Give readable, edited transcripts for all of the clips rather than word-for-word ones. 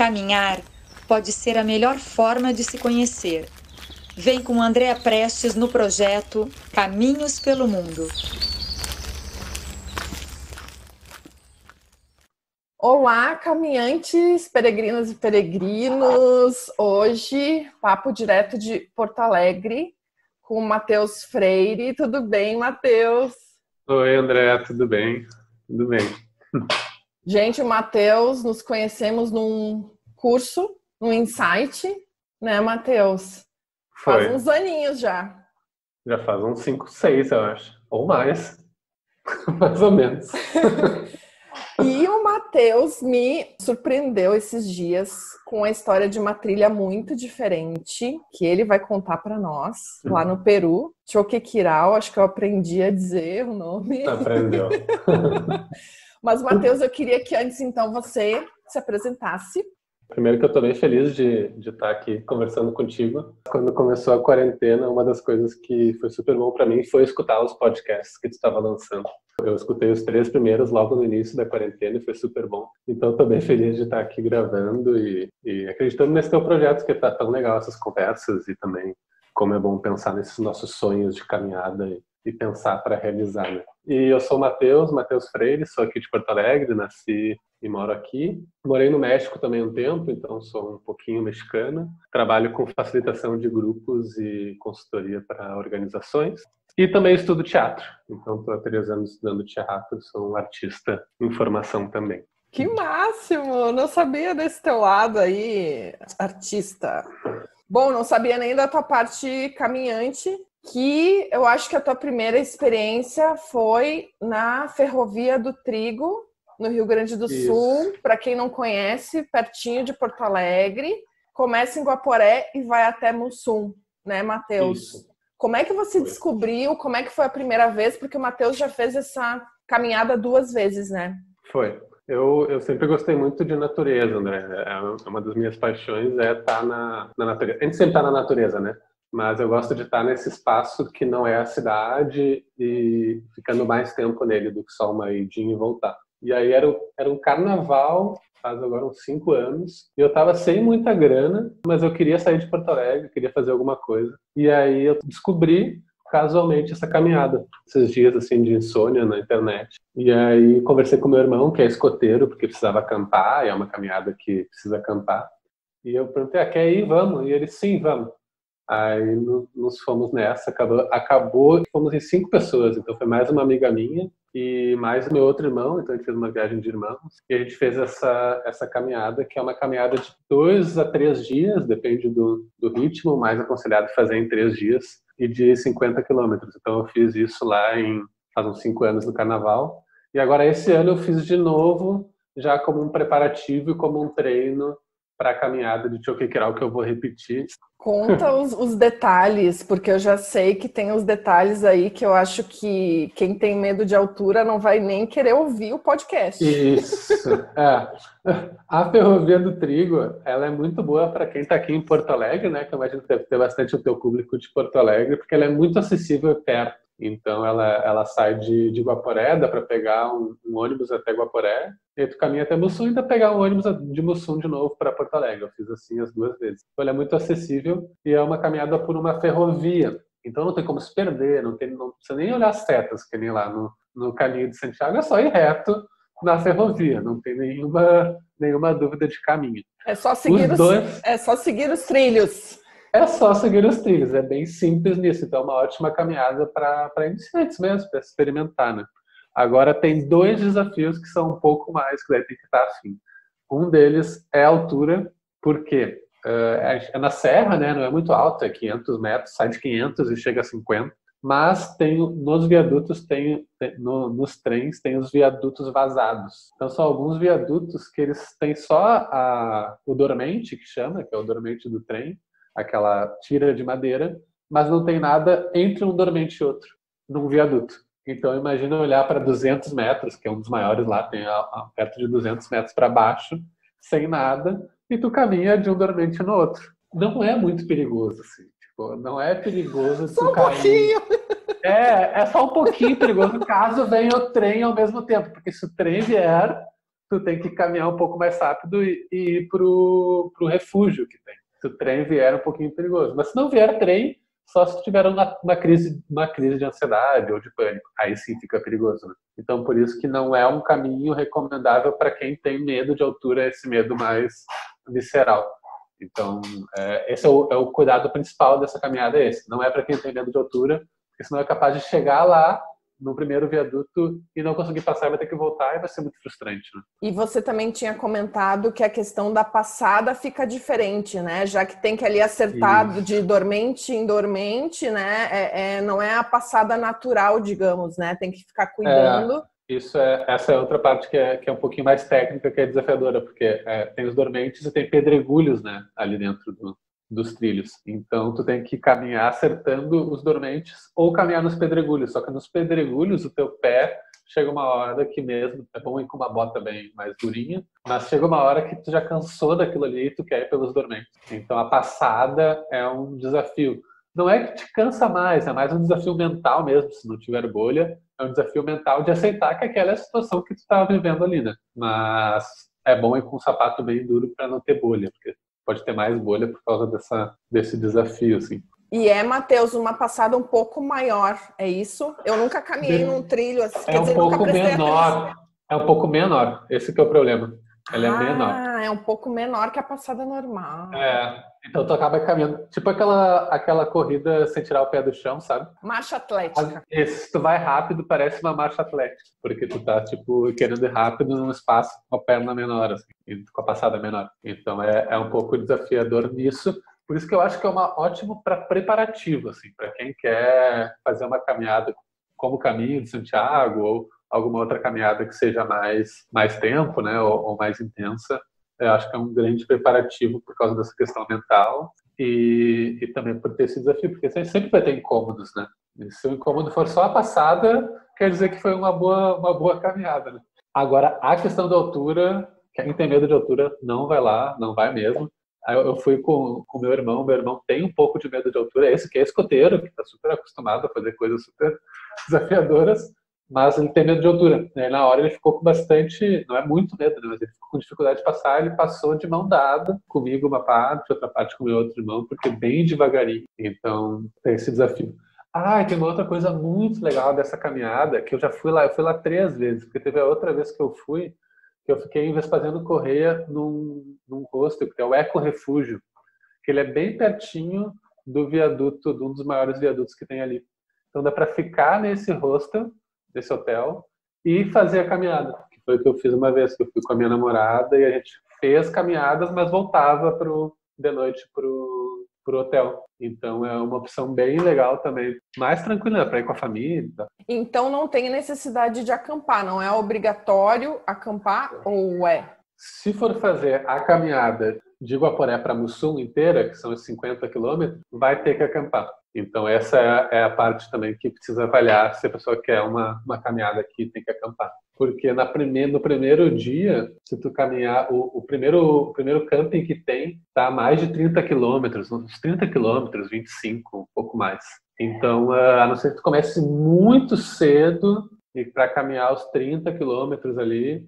Caminhar pode ser a melhor forma de se conhecer. Vem com Andréa Prestes no projeto Caminhos pelo Mundo. Olá, caminhantes, peregrinas e peregrinos. Hoje, papo direto de Porto Alegre com o Matheus Freire. Tudo bem, Matheus? Oi, André, tudo bem? Tudo bem. Gente, o Matheus, nos conhecemos num curso, num Insight, né, Matheus? Faz uns aninhos já. Já faz uns 5, 6, eu acho. Ou mais. Mais ou menos. E o Matheus me surpreendeu esses dias com a história de uma trilha muito diferente que ele vai contar para nós lá no Peru. Choquequirao, acho que eu aprendi a dizer o nome. Aprendeu. Mas, Matheus, eu queria que antes, então, você se apresentasse. Primeiro que eu estou bem feliz de estar aqui conversando contigo. Quando começou a quarentena, uma das coisas que foi super bom para mim foi escutar os podcasts que tu estava lançando. Eu escutei os 3 primeiros logo no início da quarentena e foi super bom. Então estou bem feliz de estar aqui gravando e acreditando nesse teu projeto, que está tão legal essas conversas, e também como é bom pensar nesses nossos sonhos de caminhada e pensar para realizar, né? E eu sou o Matheus Freire, sou aqui de Porto Alegre, nasci e moro aqui. Morei no México também um tempo, então sou um pouquinho mexicana. Trabalho com facilitação de grupos e consultoria para organizações. E também estudo teatro, então estou há 3 anos estudando teatro, sou um artista em formação também. Que máximo! Não sabia desse teu lado aí, artista. Bom, não sabia nem da tua parte caminhante, que eu acho que a tua primeira experiência foi na Ferrovia do Trigo, no Rio Grande do Sul. Para quem não conhece, pertinho de Porto Alegre. Começa em Guaporé e vai até Mussum, né, Matheus? Isso. Como é que você descobriu? Como é que foi a primeira vez? Porque o Matheus já fez essa caminhada 2 vezes, né? Foi. Eu sempre gostei muito de natureza, André. Uma das minhas paixões é estar na natureza. A gente sempre está na natureza, né? Mas eu gosto de estar nesse espaço que não é a cidade e ficando mais tempo nele do que só uma idinha e voltar. E aí era um carnaval, faz agora uns 5 anos, e eu estava sem muita grana, mas eu queria sair de Porto Alegre, queria fazer alguma coisa. E aí eu descobri casualmente essa caminhada, esses dias assim de insônia na internet. E aí conversei com meu irmão, que é escoteiro, porque precisava acampar, e é uma caminhada que precisa acampar. E eu perguntei, quer ir? Vamos? E ele, sim, vamos. Aí nos fomos nessa, acabou, fomos em 5 pessoas, então foi mais uma amiga minha e mais meu outro irmão, então a gente fez uma viagem de irmãos, e a gente fez essa caminhada, que é uma caminhada de 2 a 3 dias, depende do ritmo, mais aconselhado fazer em 3 dias, e de 50 quilômetros. Então eu fiz isso lá faz uns 5 anos no carnaval, e agora esse ano eu fiz de novo, já como um preparativo e como um treino para a caminhada de Choquequirao, que eu vou repetir. Conta os detalhes, porque eu já sei que tem os detalhes aí que eu acho que quem tem medo de altura não vai nem querer ouvir o podcast. Isso. A Ferrovia do Trigo, ela é muito boa para quem está aqui em Porto Alegre, né? Que eu imagino que deve ter bastante o teu público de Porto Alegre, porque ela é muito acessível e perto. Então ela sai de Guaporé, dá para pegar um ônibus até Guaporé, e aí tu caminha até Mussum e ainda pegar um ônibus de Mussum de novo para Porto Alegre. Eu fiz assim as 2 vezes. Então ela é muito acessível e é uma caminhada por uma ferrovia. Então não tem como se perder, não precisa nem olhar as setas, que nem lá no caminho de Santiago, é só ir reto na ferrovia, não tem nenhuma dúvida de caminho. É só seguir os trilhos. É só seguir os trilhos, é bem simples nisso. Então é uma ótima caminhada para iniciantes mesmo, para experimentar, né? Agora tem 2 desafios que são um pouco mais, que daí tem que estar afim. Um deles é a altura, porque é na serra, né? Não é muito alto, é 500 metros, sai de 500 e chega a 50. Mas nos viadutos, nos trens, tem os viadutos vazados. Então são alguns viadutos que eles têm só o dormente, que chama, que é o dormente do trem, aquela tira de madeira, mas não tem nada entre um dormente e outro, num viaduto. Então imagina olhar para 200 metros, que é um dos maiores lá, tem perto de 200 metros para baixo, sem nada, e tu caminha de um dormente no outro. Não é muito perigoso, assim. Tipo, não é perigoso só tu cair. Pouquinho. É só um pouquinho perigoso caso venha o trem ao mesmo tempo, porque se o trem vier, tu tem que caminhar um pouco mais rápido e ir pro refúgio que tem. Se o trem vier, é um pouquinho perigoso. Mas se não vier trem, só se tu tiver uma crise de ansiedade ou de pânico. Aí sim fica perigoso, né? Então, por isso que não é um caminho recomendável para quem tem medo de altura, esse medo mais visceral. Então, esse é o cuidado principal dessa caminhada, é esse. Não é para quem tem medo de altura, porque senão é capaz de chegar lá no primeiro viaduto e não conseguir passar, vai ter que voltar e vai ser muito frustrante, né? E você também tinha comentado que a questão da passada fica diferente, né? Já que tem que ali acertar de dormente em dormente, né? Não é a passada natural, digamos, né? Tem que ficar cuidando. Essa é outra parte que é um pouquinho mais técnica, que é desafiadora, porque tem os dormentes e tem pedregulhos, né? Ali dentro dos trilhos. Então, tu tem que caminhar acertando os dormentes ou caminhar nos pedregulhos. Só que nos pedregulhos, o teu pé chega uma hora que mesmo, é bom ir com uma bota bem mais durinha, mas chega uma hora que tu já cansou daquilo ali e tu quer ir pelos dormentes. Então, a passada é um desafio. Não é que te cansa mais, é mais um desafio mental mesmo, se não tiver bolha. É um desafio mental de aceitar que aquela é a situação que tu tá vivendo ali, né? Mas é bom ir com um sapato bem duro para não ter bolha, porque pode ter mais bolha por causa desse desafio, assim. E Matheus, uma passada um pouco maior, é isso? Eu nunca caminhei num trilho assim, quer dizer, nunca prestei atenção. É um pouco menor, esse que é o problema. Ela é menor. É um pouco menor que a passada normal. Então tu acaba caminhando, tipo aquela corrida sem tirar o pé do chão, sabe? Marcha atlética. Se tu vai rápido, parece uma marcha atlética, porque tu tá, tipo, querendo ir rápido num espaço com a perna menor, assim, e com a passada menor. Então é um pouco desafiador nisso. Por isso que eu acho que é ótimo para preparativo, assim, para quem quer fazer uma caminhada como o Caminho de Santiago ou alguma outra caminhada que seja mais tempo, né, ou mais intensa. Eu acho que é um grande preparativo por causa dessa questão mental e também por ter esse desafio, porque você sempre vai ter incômodos, né? E se o incômodo for só a passada, quer dizer que foi uma boa caminhada, né? Agora, a questão da altura, quem tem medo de altura não vai lá, não vai mesmo. Eu fui com meu irmão tem um pouco de medo de altura, esse que é escoteiro, que está super acostumado a fazer coisas super desafiadoras, mas ele tem medo de altura. E aí, na hora ele ficou com bastante, não é muito medo, né, mas ele ficou com dificuldade de passar, ele passou de mão dada comigo uma parte, outra parte com meu outro irmão, porque bem devagarinho. Então, tem esse desafio. E tem uma outra coisa muito legal dessa caminhada, que eu fui lá 3 vezes, porque teve a outra vez que eu fui, que eu fiquei fazendo correia num hostel, que é o Eco Refúgio, que ele é bem pertinho do viaduto, de um dos maiores viadutos que tem ali. Então dá para ficar nesse hostel, nesse hotel, e fazer a caminhada, que foi o que eu fiz uma vez, que eu fui com a minha namorada e a gente fez caminhadas, mas voltava de noite pro hotel. Então é uma opção bem legal também, mais tranquila para ir com a família. Então não tem necessidade de acampar, não é obrigatório acampar ou é? Se for fazer a caminhada de Guaporé para Mussum inteira, que são os 50 quilômetros, vai ter que acampar. Então essa é a parte também que precisa avaliar se a pessoa quer uma caminhada que tem que acampar. Porque no primeiro dia, se tu caminhar, o primeiro camping que tem está a mais de 30 quilômetros, uns 30 quilômetros, 25, um pouco mais. Então, a não ser que tu comece muito cedo e para caminhar os 30 quilômetros ali,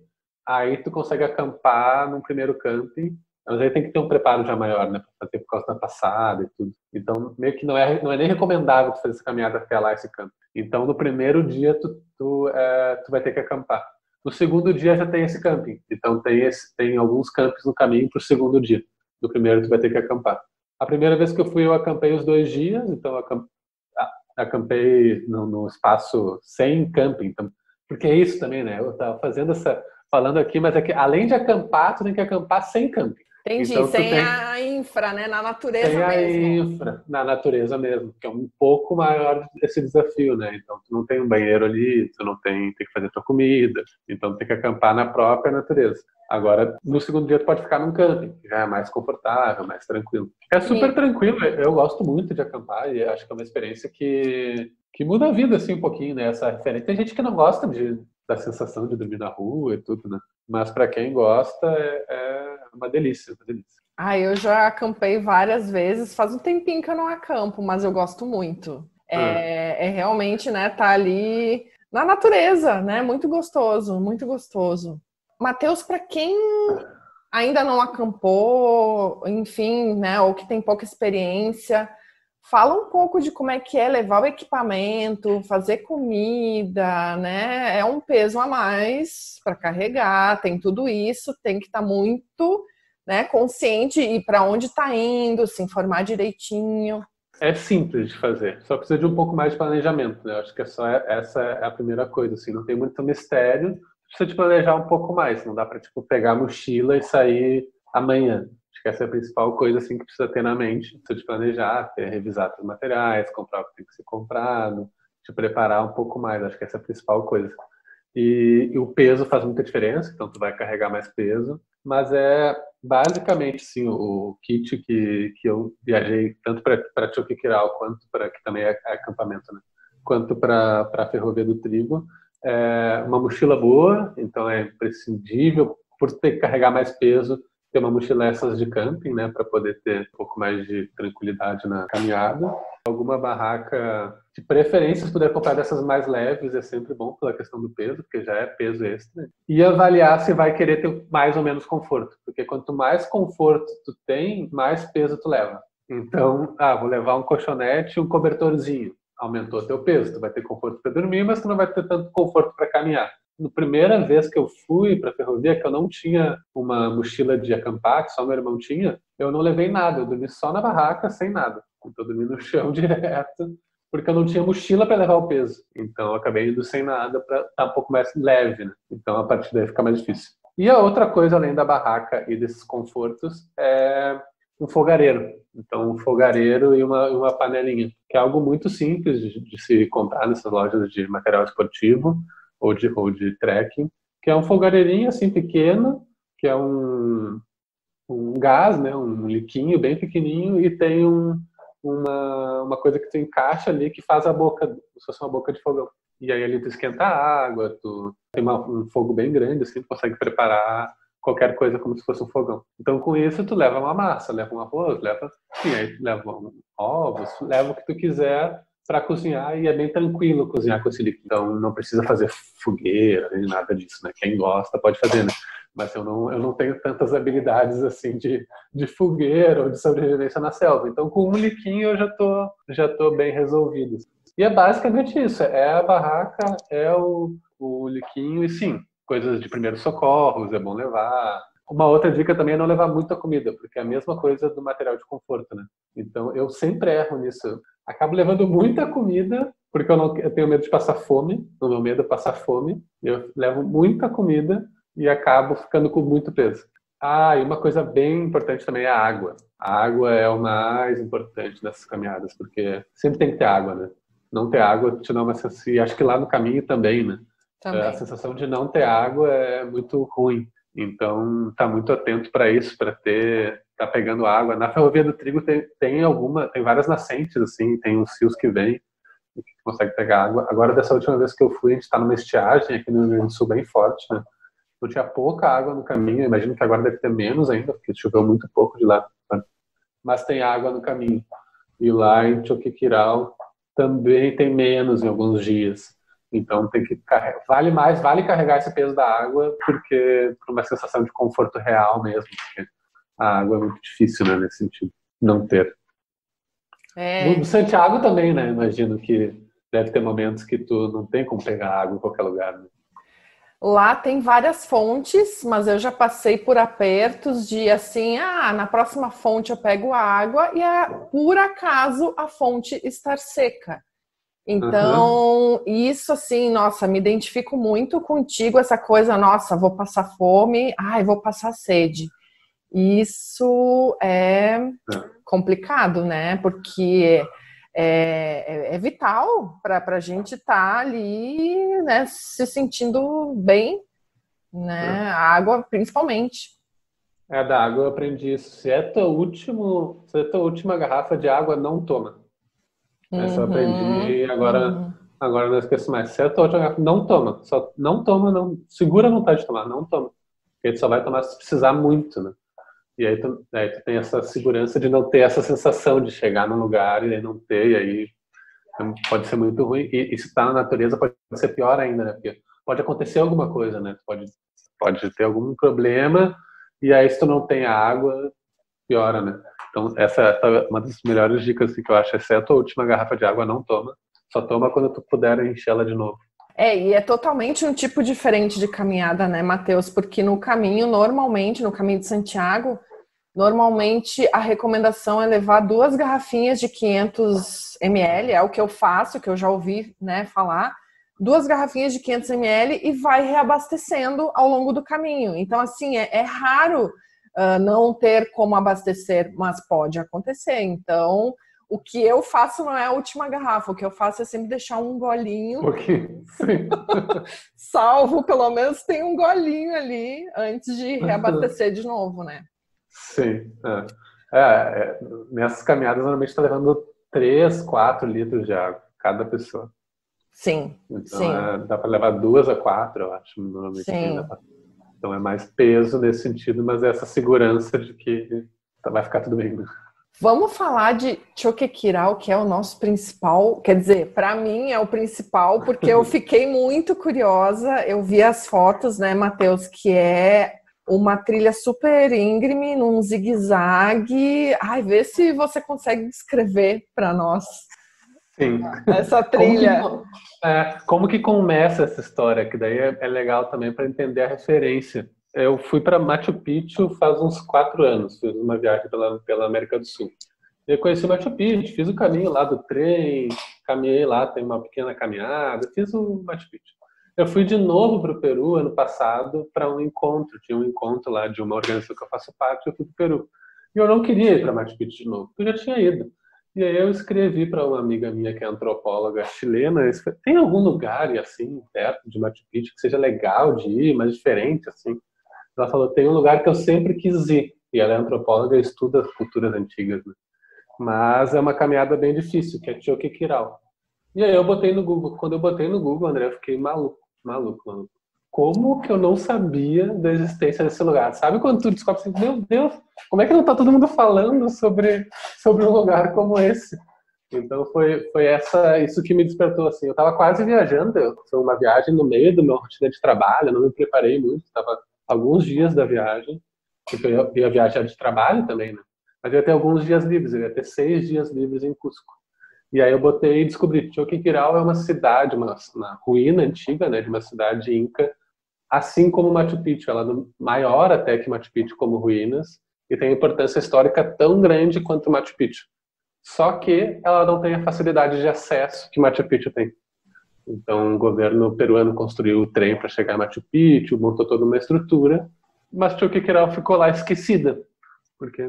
aí tu consegue acampar num primeiro camping. Mas aí tem que ter um preparo já maior, né, para fazer por causa da passada e tudo. Então, meio que não é nem recomendável tu fazer essa caminhada até lá, esse campo. Então, no primeiro dia, tu vai ter que acampar. No segundo dia já tem esse camping. Então, tem alguns campos no caminho para o segundo dia. No primeiro, tu vai ter que acampar. A primeira vez que eu fui, eu acampei os 2 dias. Então, acampei no espaço sem camping. Então, porque é isso também, né? Eu estava falando aqui, mas é que além de acampar, tu tem que acampar sem camping. Entendi, então, sem a infra, né? Na natureza mesmo. Sem a infra, na natureza mesmo, que é um pouco maior esse desafio, né? Então, tu não tem um banheiro ali, tu não tem que fazer tua comida, então tu tem que acampar na própria natureza. Agora, no segundo dia, tu pode ficar num camping, que já é mais confortável, mais tranquilo. É super tranquilo, eu gosto muito de acampar e acho que é uma experiência que muda a vida, assim, um pouquinho, né? Essa referência. Tem gente que não gosta da sensação de dormir na rua e tudo, né? Mas para quem gosta, é uma delícia, uma delícia. Eu já acampei várias vezes. Faz um tempinho que eu não acampo, mas eu gosto muito. É realmente, né, tá ali na natureza, né? Muito gostoso, muito gostoso. Matheus, para quem ainda não acampou, enfim, né, ou que tem pouca experiência, fala um pouco de como é que é levar o equipamento, fazer comida, né? É um peso a mais para carregar, tem tudo isso, tem que estar muito, né, consciente e para onde está indo, se informar direitinho. É simples de fazer, só precisa de um pouco mais de planejamento, né? Acho que essa é a primeira coisa, assim, não tem muito mistério, precisa de planejar um pouco mais, não dá para tipo pegar a mochila e sair amanhã. Acho que essa é a principal coisa assim que precisa ter na mente, precisa de planejar, revisar os materiais, comprar o que tem que ser comprado, te preparar um pouco mais, acho que essa é a principal coisa. E o peso faz muita diferença, então tu vai carregar mais peso, mas é basicamente sim o kit que eu viajei tanto para Choquequirao quanto para que também é acampamento, né? Quanto para a Ferrovia do Trigo, é uma mochila boa, então é imprescindível por ter que carregar mais peso ter uma mochila essas de camping, né, para poder ter um pouco mais de tranquilidade na caminhada. Alguma barraca, de preferência, se puder comprar dessas mais leves, é sempre bom pela questão do peso, porque já é peso extra. E avaliar se vai querer ter mais ou menos conforto, porque quanto mais conforto tu tem, mais peso tu leva. Então, vou levar um colchonete e um cobertorzinho. Aumentou teu peso, tu vai ter conforto para dormir, mas tu não vai ter tanto conforto para caminhar. Na primeira vez que eu fui para a ferrovia, que eu não tinha uma mochila de acampar, que só meu irmão tinha, eu não levei nada, eu dormi só na barraca, sem nada. Então eu dormi no chão direto, porque eu não tinha mochila para levar o peso. Então eu acabei indo sem nada para estar um pouco mais leve, né? Então a partir daí fica mais difícil. E a outra coisa, além da barraca e desses confortos, é um fogareiro. Então um fogareiro e uma panelinha, que é algo muito simples de se comprar nessas lojas de material esportivo, ou de trekking, que é um fogareirinho assim pequeno, que é um gás, né, um liquinho bem pequenininho, e tem uma coisa que tu encaixa ali que faz a boca, como se fosse uma boca de fogão. E aí ali tu esquenta a água, tu tem um fogo bem grande, assim, tu consegue preparar qualquer coisa como se fosse um fogão. Então com isso tu leva uma massa, leva um arroz, aí leva ovos, leva o que tu quiser para cozinhar, e é bem tranquilo cozinhar com esse líquido. Então não precisa fazer fogueira nem nada disso, né? Quem gosta pode fazer, né? Mas eu não tenho tantas habilidades assim de fogueira ou de sobrevivência na selva. Então com um liquinho eu já tô bem resolvido. E é basicamente isso, é a barraca, é o liquinho e sim, coisas de primeiros socorros é bom levar. Uma outra dica também é não levar muita comida, porque é a mesma coisa do material de conforto, né? Então eu sempre erro nisso. Acabo levando muita comida, porque eu tenho medo de passar fome. O meu medo é passar fome. Eu levo muita comida e acabo ficando com muito peso. E uma coisa bem importante também é a água. A água é o mais importante dessas caminhadas, porque sempre tem que ter água, né? Não ter água te dá uma sensação, e acho que lá no caminho também, né? Também. A sensação de não ter água é muito ruim. Então, tá muito atento para isso, para tá pegando água. Na Ferrovia do Trigo tem várias nascentes, assim, tem uns rios que vêm e que consegue pegar água. Agora, dessa última vez que eu fui, a gente tá numa estiagem aqui no Rio Grande do Sul bem forte, né? Então tinha pouca água no caminho, imagino que agora deve ter menos ainda, porque choveu muito pouco de lá. Mas tem água no caminho. E lá em Choquequirao também tem menos em alguns dias. Então tem que vale carregar esse peso da água, porque por uma sensação de conforto real mesmo, porque a água é muito difícil, né, nesse sentido, não ter. No Santiago também, né, imagino que deve ter momentos que tu não tem como pegar água em qualquer lugar, né? Lá tem várias fontes, mas eu já passei por apertos de assim, na próxima fonte eu pego água e por acaso a fonte estar seca. Então, isso assim, nossa, me identifico muito contigo, essa coisa, nossa, vou passar fome, vou passar sede. Isso é complicado, né? Porque é vital para a gente estar ali, né, se sentindo bem, né? A água, principalmente. Da água eu aprendi isso. Se é tua última garrafa de água, não toma. Essa eu aprendi e agora não esqueço mais. Se é a tua última garrafa, não toma. Só não toma, não. Segura a vontade de tomar, não toma. Porque tu só vai tomar se precisar muito, né? E aí tu tem essa segurança de não ter essa sensação de chegar num lugar e aí não ter, e aí pode ser muito ruim. E se tá na natureza pode ser pior ainda, né? Porque pode acontecer alguma coisa, né? Tu pode pode ter algum problema, e aí se tu não tem água, piora, né? Então essa é uma das melhores dicas assim, que eu acho, exceto a última garrafa de água, não toma. Só toma quando tu puder encher ela de novo. E é totalmente um tipo diferente de caminhada, né, Matheus? Porque no caminho, normalmente, no caminho de Santiago, normalmente a recomendação é levar 2 garrafinhas de 500 ml, é o que eu faço, que eu já ouvi, né, falar. 2 garrafinhas de 500 ml e vai reabastecendo ao longo do caminho. Então, assim, é raro não ter como abastecer, mas pode acontecer. Então, o que eu faço não é a última garrafa, o que eu faço é sempre deixar um golinho. Sim. Salvo, pelo menos tem um golinho ali antes de reabastecer de novo, né? Sim. Nessas caminhadas, normalmente está levando 3, 4 litros de água, cada pessoa. Sim, então, sim. Dá para levar 2 a 4, eu acho, normalmente. Sim. Então é mais peso nesse sentido, mas é essa segurança de que vai ficar tudo bem. Vamos falar de Choquequirao, que é o nosso principal, quer dizer, para mim é o principal, porque eu fiquei muito curiosa, eu vi as fotos, né, Matheus, que é uma trilha super íngreme, num zigue-zague. Ai, vê se você consegue descrever para nós. Sim. Essa trilha. Como que começa essa história? Que daí é legal também para entender a referência. Eu fui para Machu Picchu faz uns 4 anos, fiz uma viagem pela América do Sul. Eu conheci Machu Picchu, fiz o caminho lá do trem, caminhei lá, tem uma pequena caminhada, fiz o Machu Picchu. Eu fui de novo para o Peru ano passado para um encontro, tinha um encontro lá de uma organização que eu faço parte, eu fui para o Peru. E eu não queria ir para Machu Picchu de novo, porque eu já tinha ido. E aí eu escrevi para uma amiga minha que é antropóloga chilena, tem algum lugar assim, perto de Machu Picchu que seja legal de ir, mas diferente assim? Ela falou, tem um lugar que eu sempre quis ir. E ela é antropóloga e estuda as culturas antigas, né? Mas é uma caminhada bem difícil, que é Choquequirao. E aí eu botei no Google. Quando eu botei no Google, André, eu fiquei maluco. Como que eu não sabia da existência desse lugar? Sabe quando tu descobre assim, meu Deus, como é que não tá todo mundo falando sobre um lugar como esse? Então foi isso que me despertou, assim. Eu tava quase viajando, foi uma viagem no meio do meu rotina de trabalho, eu não me preparei muito, tava alguns dias da viagem, porque eu ia viajar de trabalho também, né? Mas eu ia ter alguns dias livres, eu ia ter 6 dias livres em Cusco. E aí eu botei e descobri que Choquequirao é uma cidade, uma ruína antiga, né, de uma cidade inca, assim como Machu Picchu, ela é maior até que Machu Picchu como ruínas, e tem importância histórica tão grande quanto Machu Picchu. Só que ela não tem a facilidade de acesso que Machu Picchu tem. Então o governo peruano construiu o trem para chegar a Machu Picchu, montou toda uma estrutura, mas Choquequirao ficou lá esquecida, porque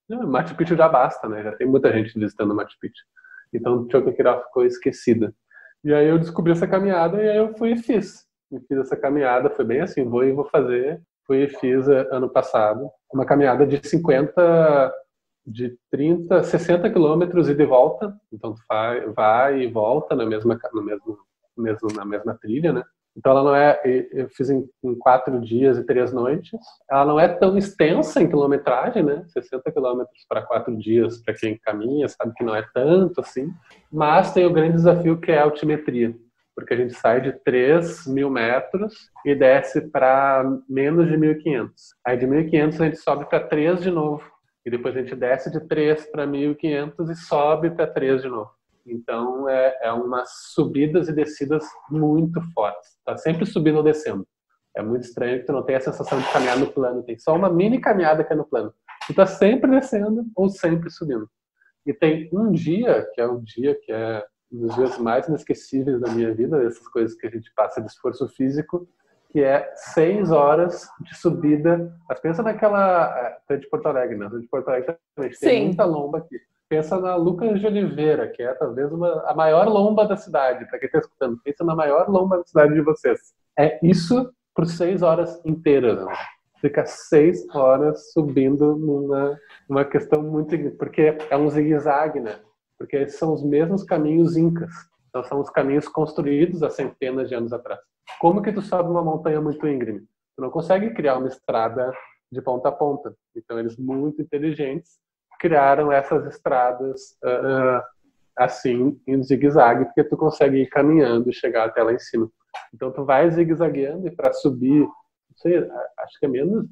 Machu Picchu já basta, né? Já tem muita gente visitando Machu Picchu. Então Choquequirao ficou esquecida. E aí eu descobri essa caminhada e aí eu fui e fiz. E fiz essa caminhada, foi bem assim, vou fazer. Fui e fiz ano passado uma caminhada de 30, 60 quilômetros ida e volta. Então tu vai e volta na mesma trilha, né? Então ela não é, eu fiz em 4 dias e 3 noites. Ela não é tão extensa em quilometragem, né? 60 quilômetros para 4 dias, para quem caminha, sabe que não é tanto assim. Mas tem o grande desafio que é a altimetria, porque a gente sai de 3.000 metros e desce para menos de 1.500. Aí de 1.500 a gente sobe para 3 de novo. E depois a gente desce de 3 para 1.500 e sobe para 3 de novo. Então, é umas subidas e descidas muito fortes. Tá sempre subindo ou descendo. É muito estranho que tu não tem a sensação de caminhar no plano. Tem só uma mini caminhada que é no plano. Tu tá sempre descendo ou sempre subindo. E tem um dia, que é um dos dias mais inesquecíveis da minha vida, essas coisas que a gente passa de esforço físico, que é 6 horas de subida. Mas pensa naquela... Tu é de Porto Alegre, né? Tu é de Porto Alegre também. Tem muita lomba aqui. Pensa na Lucas de Oliveira, que é talvez a maior lomba da cidade, para quem está escutando. Pensa na maior lomba da cidade de vocês. É isso por 6 horas inteiras. Né? Fica 6 horas subindo numa questão muito... Porque é um zigue-zague, né? Porque esses são os mesmos caminhos incas. Então são os caminhos construídos há centenas de anos atrás. Como que tu sobe uma montanha muito íngreme? Tu não consegue criar uma estrada de ponta a ponta. Então eles, muito inteligentes, criaram essas estradas assim, em zigue-zague, porque tu consegue ir caminhando e chegar até lá em cima. Então tu vai zigue-zagueando e para subir não sei, acho que é menos,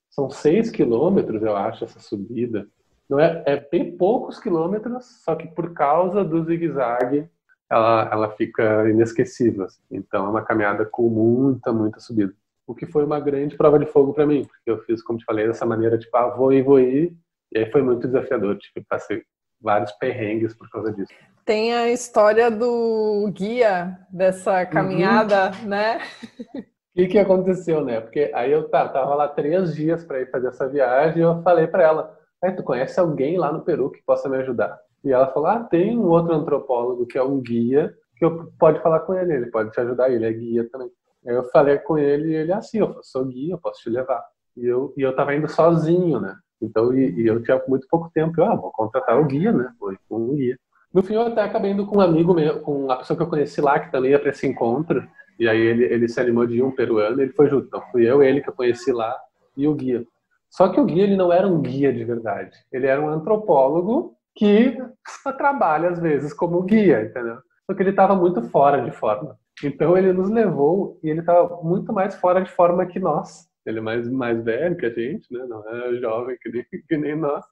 são 6 quilômetros, eu acho, essa subida. Não é bem poucos quilômetros, só que por causa do zigue-zague, ela fica inesquecível. Assim. Então é uma caminhada com muita subida. O que foi uma grande prova de fogo para mim, porque eu fiz, como te falei, dessa maneira, tipo, vou ir, e aí foi muito desafiador, tipo, passei vários perrengues por causa disso. Tem a história do guia dessa caminhada, né? O que aconteceu, né? Porque aí eu tava lá 3 dias para ir fazer essa viagem e eu falei para ela, tu conhece alguém lá no Peru que possa me ajudar? E ela falou, tem um outro antropólogo que é um guia, que pode falar com ele pode te ajudar, ele é guia também. Aí eu falei com ele e ele, assim, eu sou guia, eu posso te levar. E eu tava indo sozinho, né? Então, e eu tinha muito pouco tempo, vou contratar o guia, né? Vou ir com o guia. No fim, eu até acabei indo com um amigo meu, com a pessoa que eu conheci lá, que também ia para esse encontro. E aí ele se animou de ir, um peruano, ele foi junto. Então fui eu, ele que eu conheci lá, e o guia. Só que o guia, ele não era um guia de verdade. Ele era um antropólogo que trabalha, às vezes, como guia, entendeu? Só que ele estava muito fora de forma. Então ele nos levou e ele estava muito mais fora de forma que nós. Ele é mais velho que a gente, né? Não é jovem que nem nós.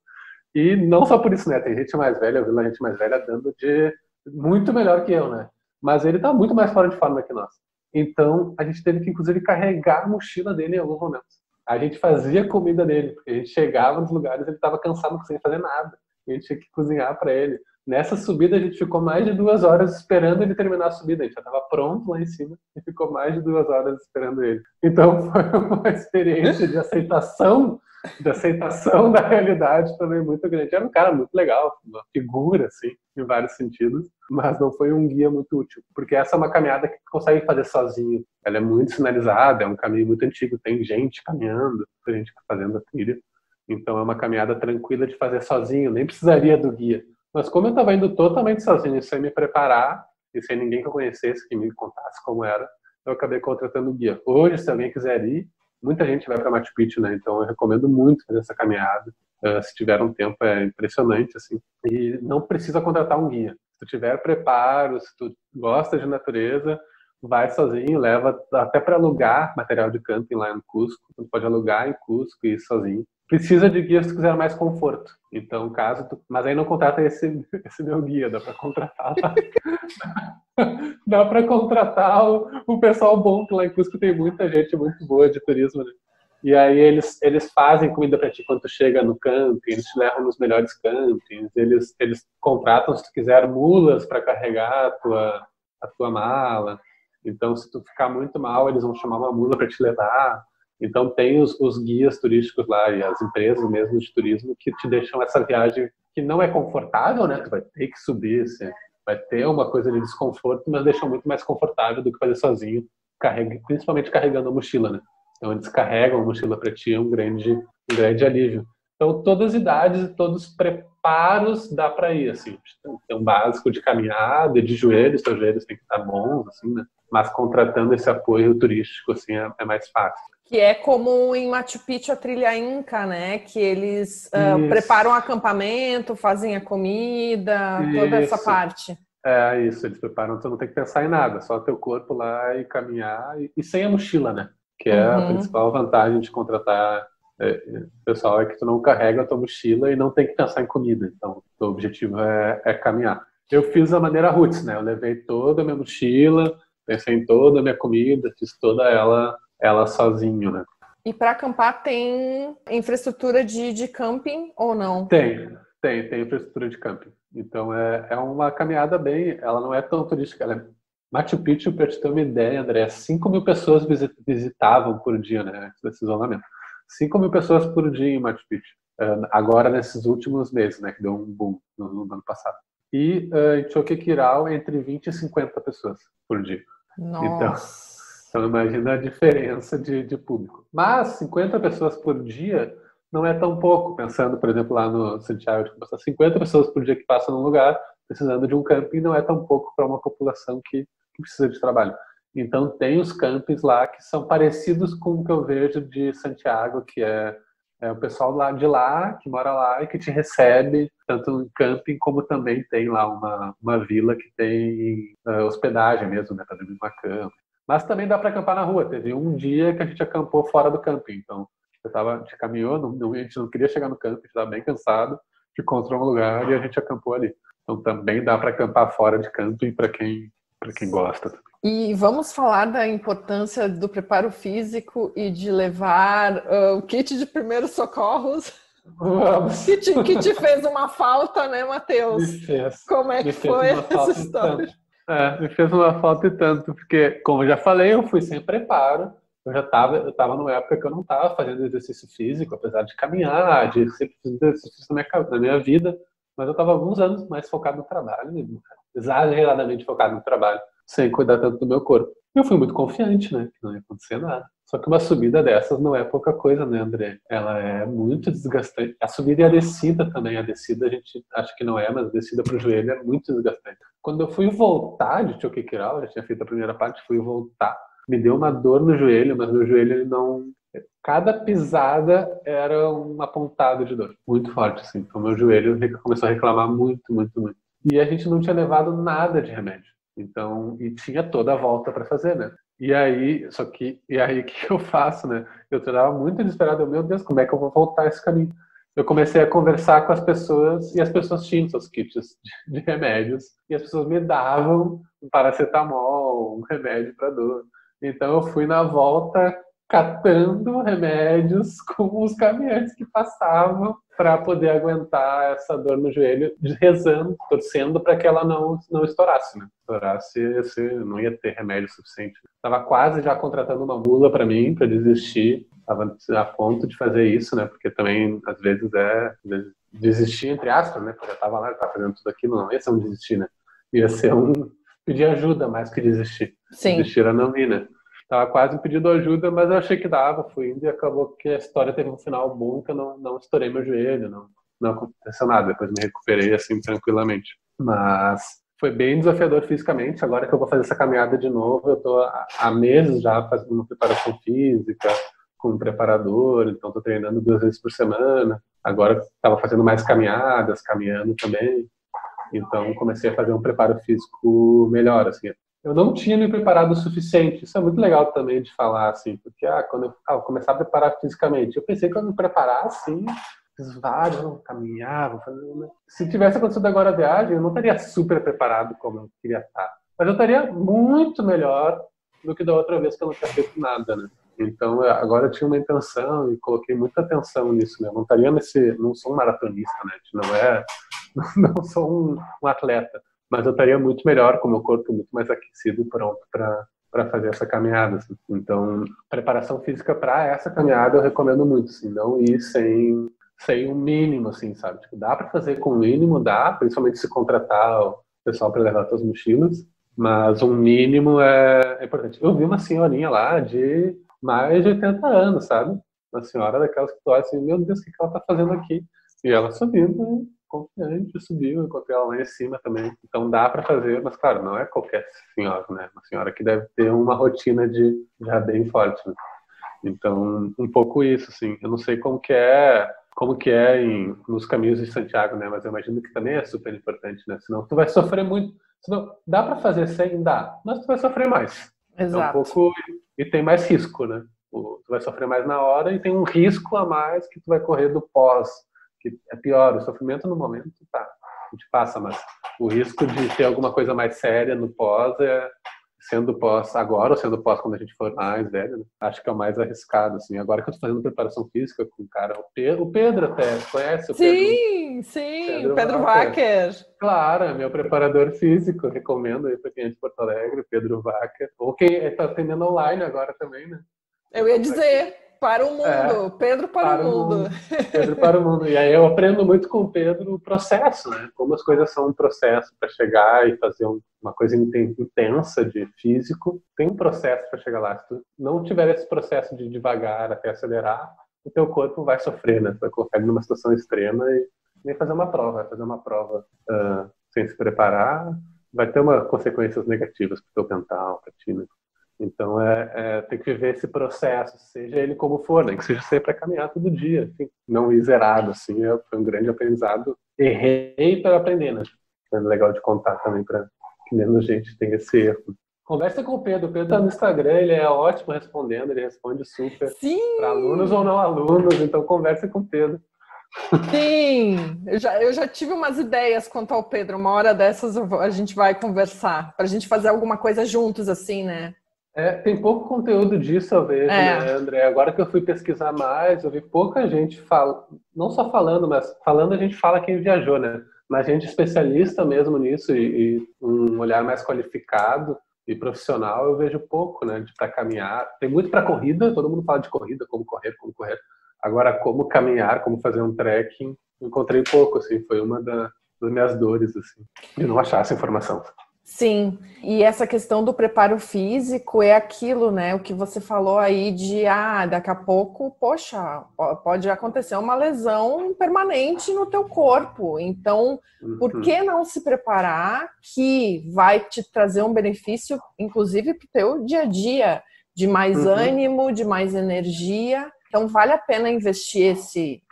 E não só por isso, né? Tem gente mais velha, eu vi lá gente mais velha dando de muito melhor que eu, né? Mas ele tá muito mais fora de forma que nós. Então, a gente teve que, inclusive, carregar a mochila dele em alguns momentos. A gente fazia comida dele, porque a gente chegava nos lugares e ele estava cansado, não conseguia fazer nada. A gente tinha que cozinhar para ele. Nessa subida, a gente ficou mais de 2 horas esperando ele terminar a subida. A gente já estava pronto lá em cima e ficou mais de 2 horas esperando ele. Então, foi uma experiência de aceitação da realidade também muito grande. Era um cara muito legal, uma figura, assim, em vários sentidos, mas não foi um guia muito útil, porque essa é uma caminhada que tu consegue fazer sozinho. Ela é muito sinalizada, é um caminho muito antigo, tem gente caminhando, tem gente fazendo a trilha, então é uma caminhada tranquila de fazer sozinho, nem precisaria do guia. Mas como eu estava indo totalmente sozinho, sem me preparar, e sem ninguém que eu conhecesse, que me contasse como era, eu acabei contratando o guia. Hoje, se alguém quiser ir, muita gente vai para Machu Picchu, né? Então eu recomendo muito fazer essa caminhada. Se tiver um tempo, é impressionante, assim. E não precisa contratar um guia. Se tu tiver preparo, se tu gosta de natureza, vai sozinho, leva até para alugar material de camping lá em Cusco. Tu pode alugar em Cusco e ir sozinho. Precisa de guia se tu quiser mais conforto. Então, mas aí não contrata esse meu guia, dá para contratar. Dá para contratar o pessoal bom, que lá em Cusco tem muita gente muito boa de turismo, né? E aí eles fazem comida para ti quando tu chega no camping, eles te levam nos melhores campings, eles contratam, se tu quiser, mulas para carregar a tua mala. Então, se tu ficar muito mal, eles vão chamar uma mula para te levar. Então, tem os guias turísticos lá e as empresas mesmo de turismo que te deixam essa viagem que não é confortável, né? Tu vai ter que subir, assim, vai ter uma coisa de desconforto, mas deixam muito mais confortável do que fazer sozinho, principalmente carregando a mochila, né? Então, eles carregam a mochila para ti, é um grande alívio. Então, todas as idades e todos os preparos dá para ir, assim. Tem um básico de caminhada, de joelhos, teus joelhos têm que estar bons, assim, né? Mas contratando esse apoio turístico, assim, é mais fácil. Que é como em Machu Picchu a trilha Inca, né? Que eles preparam o acampamento, fazem a comida, toda essa parte. É isso, eles preparam, tu não tem que pensar em nada, só teu corpo lá e caminhar, e sem a mochila, né? Que é a principal vantagem de contratar pessoal, é que tu não carrega a tua mochila e não tem que pensar em comida. Então, o objetivo é caminhar. Eu fiz a maneira roots, né? Eu levei toda a minha mochila, pensei em toda a minha comida, fiz toda ela sozinho, né? E para acampar tem infraestrutura de camping ou não? Tem infraestrutura de camping. Então é uma caminhada ela não é tão turística. Machu Picchu, para te ter uma ideia, André, 5.000 pessoas visitavam por dia, né? Antes desse isolamento. 5.000 pessoas por dia em Machu Picchu. Agora, nesses últimos meses, né? Que deu um boom no ano passado. E em Choquequirao, entre 20 e 50 pessoas por dia. Nossa! Então imagina a diferença de público. Mas 50 pessoas por dia não é tão pouco, pensando, por exemplo, lá no Santiago de Compostela, 50 pessoas por dia que passam num lugar precisando de um camping não é tão pouco para uma população que precisa de trabalho. Então tem os campings lá que são parecidos com o que eu vejo de Santiago, que é o pessoal lá de lá, que mora lá e que te recebe, tanto em camping como também tem lá uma vila que tem hospedagem mesmo, né, para dormir numa cama. Mas também dá para acampar na rua. Teve um dia que a gente acampou fora do camping. Então, a gente caminhou, a gente não queria chegar no camping, a gente estava bem cansado, a gente encontrou um lugar e a gente acampou ali. Então, também dá para acampar fora de camping para quem gosta. E vamos falar da importância do preparo físico e de levar o kit de primeiros socorros. Vamos. Que te fez uma falta, né, Matheus? Me fez. Como é que foi essa história? Me fez uma falta e tanto, porque, como eu já falei, eu fui sem preparo. Eu estava numa época que eu não estava fazendo exercício físico, apesar de caminhar, de sempre fazer exercício na minha vida, mas eu estava alguns anos mais focado no trabalho, exageradamente focado no trabalho, sem cuidar tanto do meu corpo. Eu fui muito confiante, né, que não ia acontecer nada. Só que uma subida dessas não é pouca coisa, né, André? Ela é muito desgastante. A subida e a descida também. A descida a gente acha que não é, mas a descida para o joelho é muito desgastante. Quando eu fui voltar de Choquequirau, eu já tinha feito a primeira parte, fui voltar, me deu uma dor no joelho, mas meu joelho ele não... Cada pisada era uma pontada de dor, muito forte, assim. Então meu joelho começou a reclamar muito, muito, muito. E a gente não tinha levado nada de remédio. Então, e tinha toda a volta para fazer, né? E aí, o que eu faço, né? Eu estava muito desesperado, meu Deus, como é que eu vou voltar esse caminho? Eu comecei a conversar com as pessoas, e as pessoas tinham seus kits de remédios, e as pessoas me davam um paracetamol, um remédio para dor. Então eu fui na volta catando remédios com os caminhantes que passavam para poder aguentar essa dor no joelho, rezando, torcendo para que ela não estourasse, né? Estourasse, não ia ter remédio suficiente. Estava quase já contratando uma mula para mim, para desistir. Estava a ponto de fazer isso, né? Porque também, às vezes, desistir, entre aspas, né? Porque eu estava lá, estava fazendo tudo aquilo, não ia ser um desistir, né? Ia ser um pedir ajuda mais que desistir. Sim. Desistir era não ir, né? Tava quase pedindo ajuda, mas eu achei que dava, fui indo e acabou que a história teve um final bom, que eu não estourei meu joelho, não aconteceu nada, depois me recuperei assim tranquilamente. Mas foi bem desafiador fisicamente, agora que eu vou fazer essa caminhada de novo, eu tô há meses já fazendo uma preparação física, com um preparador, então tô treinando 2 vezes por semana, agora estava fazendo mais caminhadas, caminhando também, então comecei a fazer um preparo físico melhor, assim. Eu não tinha me preparado o suficiente. Isso é muito legal também de falar, assim, porque quando eu começar a preparar fisicamente, eu pensei que eu me preparar, assim, fiz vários, não caminhava, fazia... Se tivesse acontecido agora a viagem, eu não estaria super preparado como eu queria estar. Mas eu estaria muito melhor do que da outra vez que eu não tinha feito nada, né? Então, agora eu tinha uma intenção e coloquei muita atenção nisso, né? Eu não estaria não sou um maratonista, né? Não sou um atleta. Mas eu estaria muito melhor, com o meu corpo muito mais aquecido e pronto para fazer essa caminhada. Assim. Então, preparação física para essa caminhada eu recomendo muito, assim, não ir sem um mínimo, assim, sabe? Tipo, dá para fazer com o mínimo, dá, principalmente se contratar o pessoal para levar suas mochilas, mas um mínimo é importante. Eu vi uma senhorinha lá de mais de 80 anos, sabe? Uma senhora daquelas que tu olha assim, meu Deus, o que ela tá fazendo aqui? E ela subindo, né? Confiante, subiu, encontrei ela lá em cima também. Então dá para fazer, mas claro, não é qualquer senhora, né? Uma senhora que deve ter uma rotina já bem forte, né? Então, um pouco isso, assim. Eu não sei como que é nos caminhos de Santiago, né? Mas eu imagino que também é super importante, né? Senão tu vai sofrer muito. Senão, dá para fazer sem? Dá, mas tu vai sofrer mais. Exato. É um pouco... E tem mais risco, né? Tu vai sofrer mais na hora e tem um risco a mais que tu vai correr do pós, que é pior. O sofrimento no momento, tá, a gente passa, mas o risco de ter alguma coisa mais séria no pós sendo pós agora ou sendo pós quando a gente for mais velho, né? Acho que é o mais arriscado, assim. Agora que eu tô fazendo preparação física com o cara, o Pedro até, conhece o Pedro? Sim, Pedro Wacker. Claro, é meu preparador físico, recomendo aí para quem é de Porto Alegre, Pedro Wacker. Ou quem está atendendo online agora também, né? Eu ia dizer... Para o mundo, Pedro para o mundo. Pedro para o mundo. E aí eu aprendo muito com o Pedro o processo, né? Como as coisas são um processo para chegar e fazer uma coisa intensa de físico. Tem um processo para chegar lá. Se tu não tiver esse processo de devagar até acelerar, o teu corpo vai sofrer, né? Tu vai colocar ele numa situação extrema e nem fazer uma prova. Vai fazer uma prova sem se preparar, vai ter consequências negativas para o teu mental, para ti, né? Então, tem que viver esse processo, seja ele como for, né? Que seja sempre para caminhar todo dia, assim, não ir zerado, assim, foi um grande aprendizado. Errei para aprender, né? É legal de contar também para que menos gente tenha esse erro. Conversa com o Pedro. O Pedro tá no Instagram, ele é ótimo respondendo, ele responde super para alunos ou não alunos, então conversa com o Pedro. Sim, eu já tive umas ideias quanto ao Pedro. Uma hora dessas a gente vai conversar, para a gente fazer alguma coisa juntos, assim, né? Tem pouco conteúdo disso, eu vejo, né, André? Agora que eu fui pesquisar mais, eu vi pouca gente não só falando, mas falando a gente fala quem viajou, né? Mas gente especialista mesmo nisso e um olhar mais qualificado e profissional, eu vejo pouco, né? Para caminhar. Tem muito para corrida, todo mundo fala de corrida, como correr. Agora, como caminhar, como fazer um trekking, encontrei pouco, assim, foi uma das minhas dores, assim, de não achar essa informação. Sim, e essa questão do preparo físico é aquilo, né, o que você falou aí de, daqui a pouco, poxa, pode acontecer uma lesão permanente no teu corpo, então, por que não se preparar, que vai te trazer um benefício, inclusive para o teu dia a dia, de mais ânimo, de mais energia. Então, vale a pena investir esse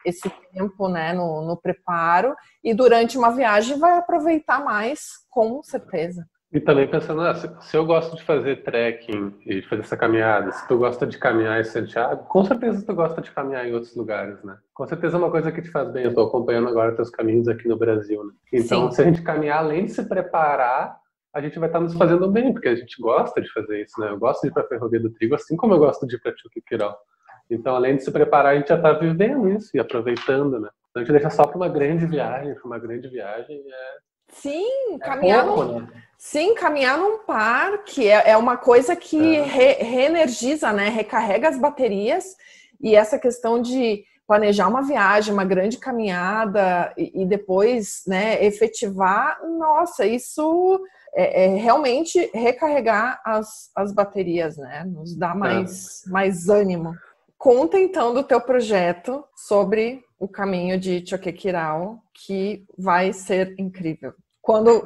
tempo, né, no preparo, e durante uma viagem vai aproveitar mais, com certeza. E também pensando, se eu gosto de fazer trekking e de fazer essa caminhada, se tu gosta de caminhar em Santiago, com certeza tu gosta de caminhar em outros lugares, né? Com certeza é uma coisa que te faz bem. Eu tô acompanhando agora teus caminhos aqui no Brasil, né? Então, se a gente caminhar, além de se preparar, a gente vai estar nos fazendo bem, porque a gente gosta de fazer isso, né? Eu gosto de ir pra Ferrovia do Trigo, assim como eu gosto de ir pra Chuquicirau. Então, além de se preparar, a gente já está vivendo isso e aproveitando, né? Então, a gente deixa só para uma grande viagem, Sim, caminhar num parque é uma coisa que reenergiza, né? Recarrega as baterias, e essa questão de planejar uma viagem, uma grande caminhada e depois, né, efetivar, nossa, isso é realmente recarregar as baterias, né? Nos dá mais ânimo. Conta então do teu projeto sobre o caminho de Choquequirao, que vai ser incrível. Quando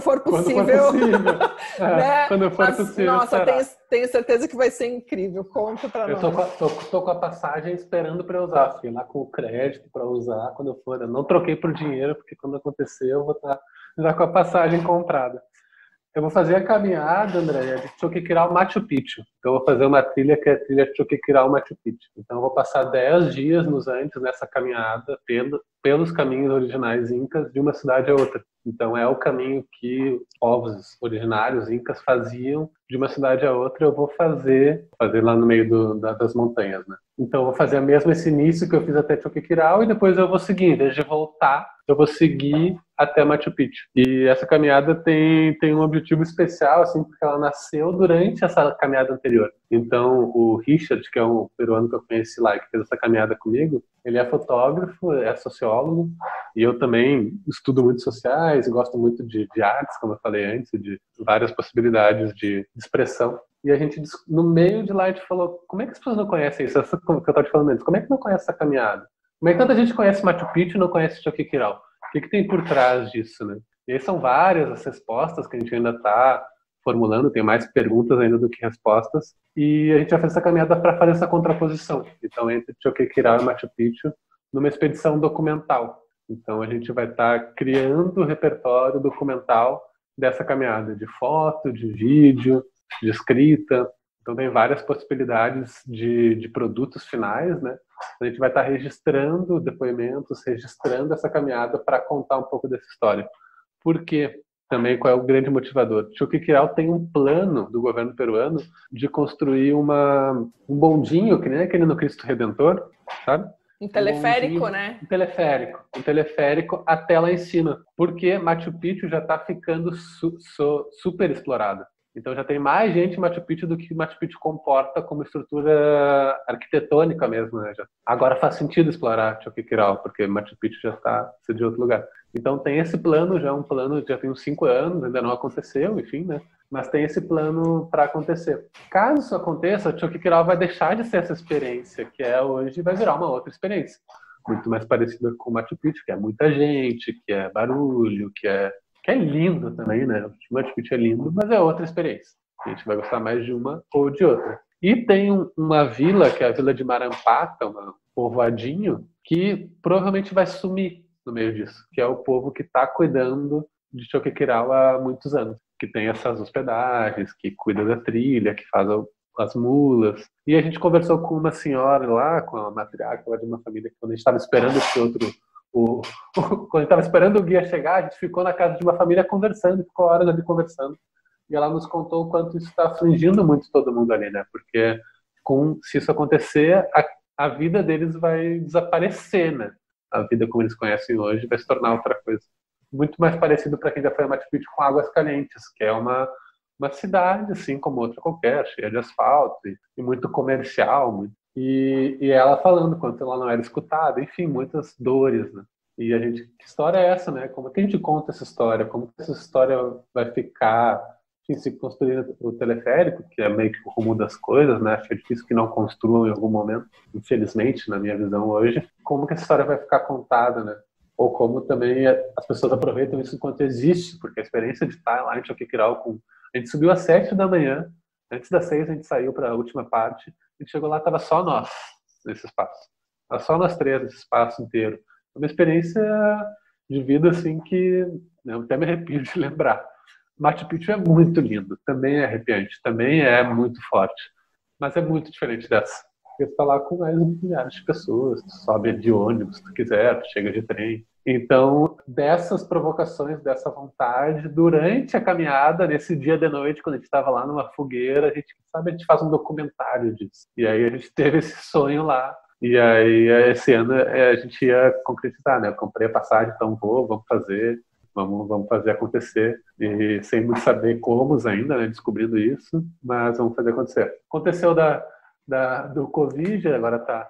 for possível. Né? Quando for possível. Nossa, tenho certeza que vai ser incrível. Conta pra nós. Eu tô com a passagem esperando para usar. Fui lá com o crédito para usar quando eu for. Eu não troquei por dinheiro, porque quando acontecer eu vou estar já com a passagem comprada. Eu vou fazer a caminhada, André, de Choquequirao Machu Picchu. Então, eu vou fazer uma trilha que é a trilha Choquequirao Machu Picchu. Então, eu vou passar 10 dias nos Andes nessa caminhada pelos caminhos originais incas de uma cidade a outra. Então, é o caminho que povos originários incas faziam de uma cidade a outra. Eu vou fazer lá no meio das montanhas, né? Então, eu vou fazer mesmo esse início que eu fiz até Choquequirao e depois eu vou seguir. Em vez de voltar, eu vou seguir até Machu Picchu. E essa caminhada tem um objetivo especial, assim, porque ela nasceu durante essa caminhada anterior. Então, o Richard, que é um peruano que eu conheci lá, que fez essa caminhada comigo, ele é fotógrafo, é sociólogo, e eu também estudo muito sociais, gosto muito de artes, como eu falei antes, de várias possibilidades de expressão. E a gente, no meio de lá, a gente falou, como é que as pessoas não conhecem isso? Essa que eu estava te falando antes, como é que não conhece essa caminhada? Como é que tanta gente conhece Machu Picchu e não conhece Choquequirao? O que tem por trás disso, né? E aí são várias as respostas que a gente ainda está formulando, tem mais perguntas ainda do que respostas, e a gente vai fazer essa caminhada para fazer essa contraposição. Então, entre Choquequirao e Machu Picchu, numa expedição documental. Então, a gente vai estar criando o repertório documental dessa caminhada, de foto, de vídeo, de escrita. Então, tem várias possibilidades de produtos finais, né? A gente vai estar registrando depoimentos, registrando essa caminhada para contar um pouco dessa história. Por quê? Também qual é o grande motivador? Choquequirao tem um plano do governo peruano de construir um bondinho, que nem aquele no Cristo Redentor, sabe? Um teleférico, né? Um teleférico até lá em cima. Porque Machu Picchu já está ficando super explorado. Então já tem mais gente em Machu Picchu do que Machu Picchu comporta como estrutura arquitetônica mesmo, né? Agora faz sentido explorar Choquequirao, porque Machu Picchu já está de outro lugar. Então tem esse plano, já tem uns 5 anos, ainda não aconteceu, enfim, né? Mas tem esse plano para acontecer. Caso isso aconteça, Choquequirao vai deixar de ser essa experiência que é hoje e vai virar uma outra experiência. Muito mais parecida com Machu Picchu, que é muita gente, que é barulho, que é lindo também, né? O Machu Picchu é lindo, mas é outra experiência. A gente vai gostar mais de uma ou de outra. E tem uma vila, que é a Vila de Marampata, um povoadinho, que provavelmente vai sumir no meio disso, que é o povo que está cuidando de Choquequirao há muitos anos. que tem essas hospedagens, que cuida da trilha, que faz as mulas. E a gente conversou com uma senhora lá, com a matriarca lá de uma família, que quando a gente estava esperando esse outro... quando a gente estava esperando o guia chegar, a gente ficou na casa de uma família conversando, ficou horas ali conversando. E ela nos contou o quanto isso está afligindo muito todo mundo ali, né? Porque se isso acontecer, a vida deles vai desaparecer, né? A vida como eles conhecem hoje vai se tornar outra coisa. Muito mais parecido para quem já foi a Machu Picchu com Águas Calientes, que é uma cidade, assim como outra qualquer, cheia de asfalto e muito comercial. E ela falando quanto ela não era escutada, enfim, muitas dores, né? E que história é essa, né? Como é que a gente conta essa história? Como que essa história vai ficar? Enfim, se construir o teleférico, que é meio que o rumo das coisas, né? Acho que é difícil que não construam em algum momento, infelizmente, na minha visão hoje. Como que essa história vai ficar contada, né? Ou como também as pessoas aproveitam isso enquanto existe, porque a experiência de estar lá em Choqquequirao, a gente subiu às 7 da manhã, antes das 6 a gente saiu para a última parte, a gente chegou lá, estava só nós nesse espaço. Estava só nós três nesse espaço inteiro. Uma experiência de vida assim que eu até me arrepio de lembrar. Machu Picchu é muito lindo, também é arrepiante, também é muito forte, mas é muito diferente dessa. Você está lá com mais de milhares de pessoas, tu sobe de ônibus se tu quiser, tu chega de trem. Então, dessas provocações, dessa vontade, durante a caminhada, nesse dia de noite, quando a gente estava lá numa fogueira, a gente faz um documentário disso. E aí a gente teve esse sonho lá. E aí, esse ano, a gente ia concretizar, né? Eu comprei a passagem, então vamos fazer. Vamos fazer acontecer, e sem muito saber como ainda, né, descobrindo isso, mas vamos fazer acontecer. Aconteceu do Covid, agora tá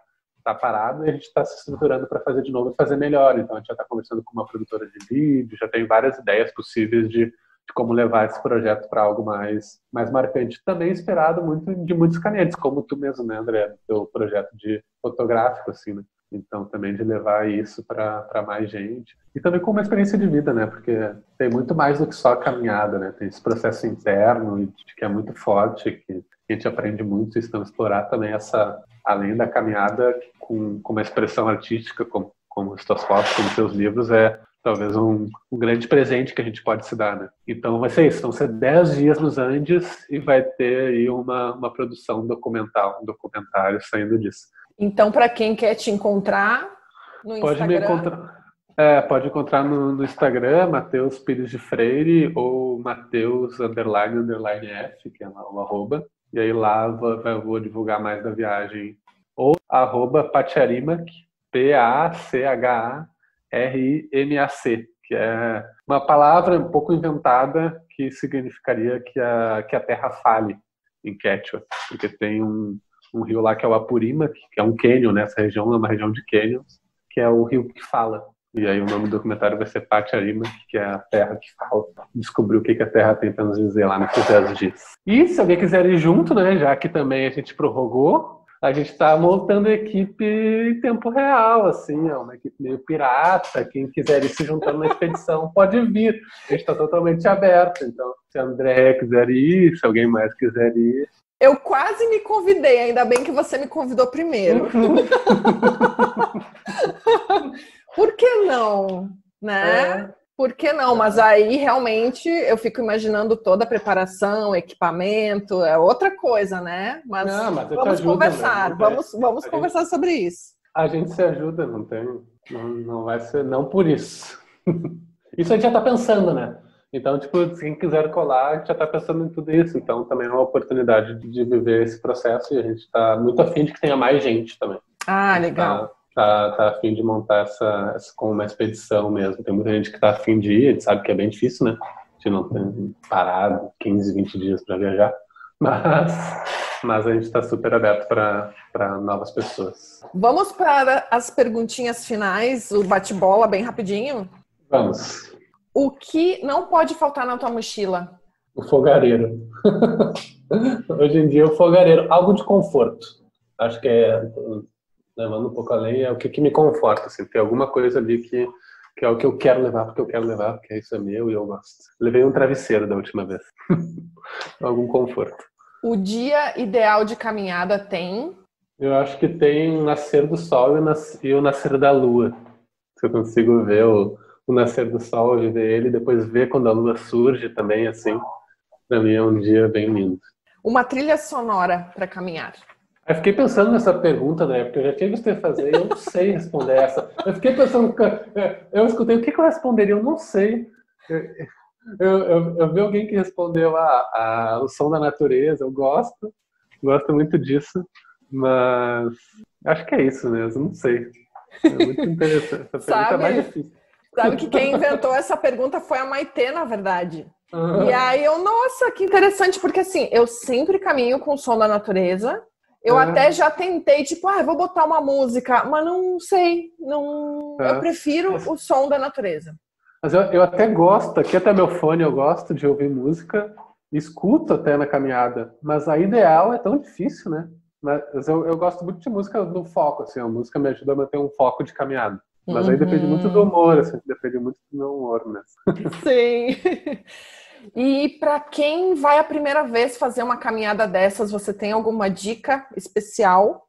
parado, e a gente está se estruturando para fazer de novo e fazer melhor. Então a gente já está conversando com uma produtora de vídeo, já tem várias ideias possíveis de como levar esse projeto para algo mais marcante. Também esperado muito de muitos canetes, como tu mesmo, né, André? Teu projeto de fotográfico, assim, né? Então, também de levar isso para mais gente. E também com uma experiência de vida, né? Porque tem muito mais do que só a caminhada, né? Tem esse processo interno que é muito forte, que a gente aprende muito. Então, explorar também além da caminhada, com uma expressão artística, como as tuas fotos, como os teus livros, é talvez um grande presente que a gente pode se dar, né? Então, vai ser isso. Vão ser 10 dias nos Andes e vai ter aí uma produção documental, um documentário saindo disso. Então, para quem quer te encontrar no Instagram... Pode encontrar no Instagram, Matheus Pires de Freire, ou Matheus __F, que é o arroba. E aí lá eu vou divulgar mais da viagem. Ou @Pacharimac, PACHARIMAC, que é uma palavra um pouco inventada que significaria que a terra fale em Quechua, porque tem um rio lá que é o Apurimac, que é um cânion, né? Essa região é uma região de cânions, que é o rio que fala. E aí o nome do documentário vai ser Pacharimac, que é a terra que fala. Descobrir o que a terra tem para nos dizer lá nesses 10 dias. E se alguém quiser ir junto, né? Já que também a gente prorrogou, a gente está montando a equipe em tempo real, assim, é uma equipe meio pirata. Quem quiser ir se juntando na expedição pode vir. A gente está totalmente aberto. Então, se a Andréia quiser ir, se alguém mais quiser ir. Eu quase me convidei, ainda bem que você me convidou primeiro. Por que não, né? Por que não? Mas aí, realmente, eu fico imaginando toda a preparação, equipamento, é outra coisa, né? Mas vamos conversar, vamos conversar sobre isso. A gente se ajuda, não vai ser, não por isso. Isso a gente já está pensando, né? Então, tipo, quem quiser colar, a gente já está pensando em tudo isso. Então, também é uma oportunidade de viver esse processo e a gente está muito afim de que tenha mais gente também. Ah, legal. Tá afim de montar essa como uma expedição mesmo. Tem muita gente que tá afim de ir, a gente sabe que é bem difícil, né? A gente não tem parado 15, 20 dias para viajar. Mas a gente está super aberto para novas pessoas. Vamos para as perguntinhas finais, o bate-bola bem rapidinho? Vamos. O que não pode faltar na tua mochila? O fogareiro. Hoje em dia, o fogareiro. Algo de conforto. Acho que levando um pouco além, é o que me conforta. Assim, tem alguma coisa ali que é o que eu quero levar, porque isso é meu e eu gosto. Levei um travesseiro da última vez. Algum conforto. O dia ideal de caminhada tem? Eu acho que tem o nascer do sol e o nascer da lua. Se eu consigo ver o nascer do sol, viver ele, depois ver quando a lua surge também, assim. para mim é um dia bem lindo. Uma trilha sonora para caminhar. Eu fiquei pensando nessa pergunta, né? Porque eu já tinha visto você fazer e eu não sei responder essa. Eu fiquei pensando, eu escutei, o que eu responderia? Eu não sei. Eu vi alguém que respondeu o som da natureza, eu gosto muito disso, mas acho que é isso mesmo, não sei. É muito interessante, essa pergunta é mais difícil. Sabe que quem inventou essa pergunta foi a Maitê, na verdade. E aí nossa, que interessante, porque assim, eu sempre caminho com o som da natureza. Eu até já tentei, tipo, vou botar uma música, mas não sei, eu prefiro o som da natureza. Mas eu até gosto, aqui até meu fone eu gosto de ouvir música, escuto até na caminhada, mas a ideal é tão difícil, né? Mas eu gosto muito de música no foco, assim, a música me ajuda a manter um foco de caminhada. Mas aí depende muito do humor, assim, depende muito do meu humor mesmo. Sim. E para quem vai a primeira vez fazer uma caminhada dessas, você tem alguma dica especial?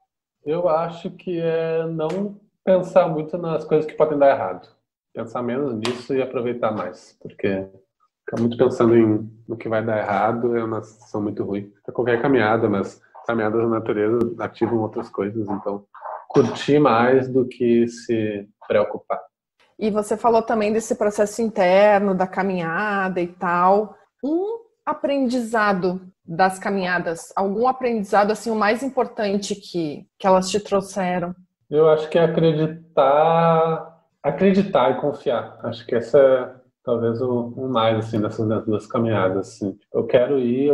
Eu acho que é não pensar muito nas coisas que podem dar errado. Pensar menos nisso e aproveitar mais. Porque ficar muito pensando no que vai dar errado é uma sensação muito ruim. Para qualquer caminhada, mas caminhadas na natureza ativam outras coisas. Então, curtir mais do que se preocupar. E você falou também desse processo interno, da caminhada e tal. Um aprendizado das caminhadas, algum aprendizado assim, o mais importante que elas te trouxeram? Eu acho que é acreditar e confiar. Acho que essa é talvez o mais assim, dessas duas caminhadas. Assim. Eu quero ir,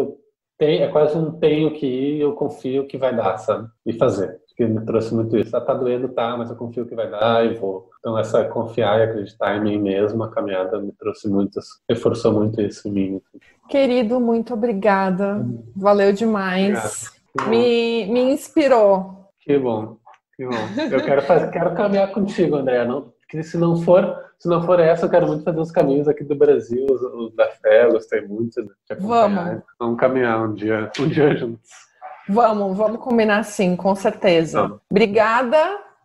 é quase um tenho que ir, eu confio que vai dar, sabe? E fazer. Que me trouxe muito isso. Tá doendo, mas eu confio que vai dar e vou. Então essa confiar e acreditar em mim mesmo, a caminhada me trouxe muito, reforçou muito isso em mim. Querido, muito obrigada. Valeu demais. Me inspirou. Que bom. Eu quero caminhar contigo, André. Porque se não for essa, eu quero muito fazer os caminhos aqui do Brasil, os da fé, eu gostei muito de acompanhar. Vamos caminhar um dia juntos. Vamos combinar sim, com certeza. Então. Obrigada,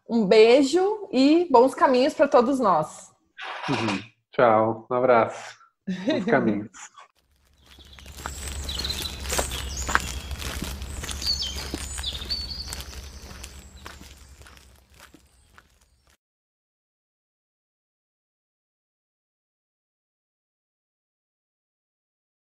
um beijo e bons caminhos para todos nós. Tchau, um abraço. Bons caminhos.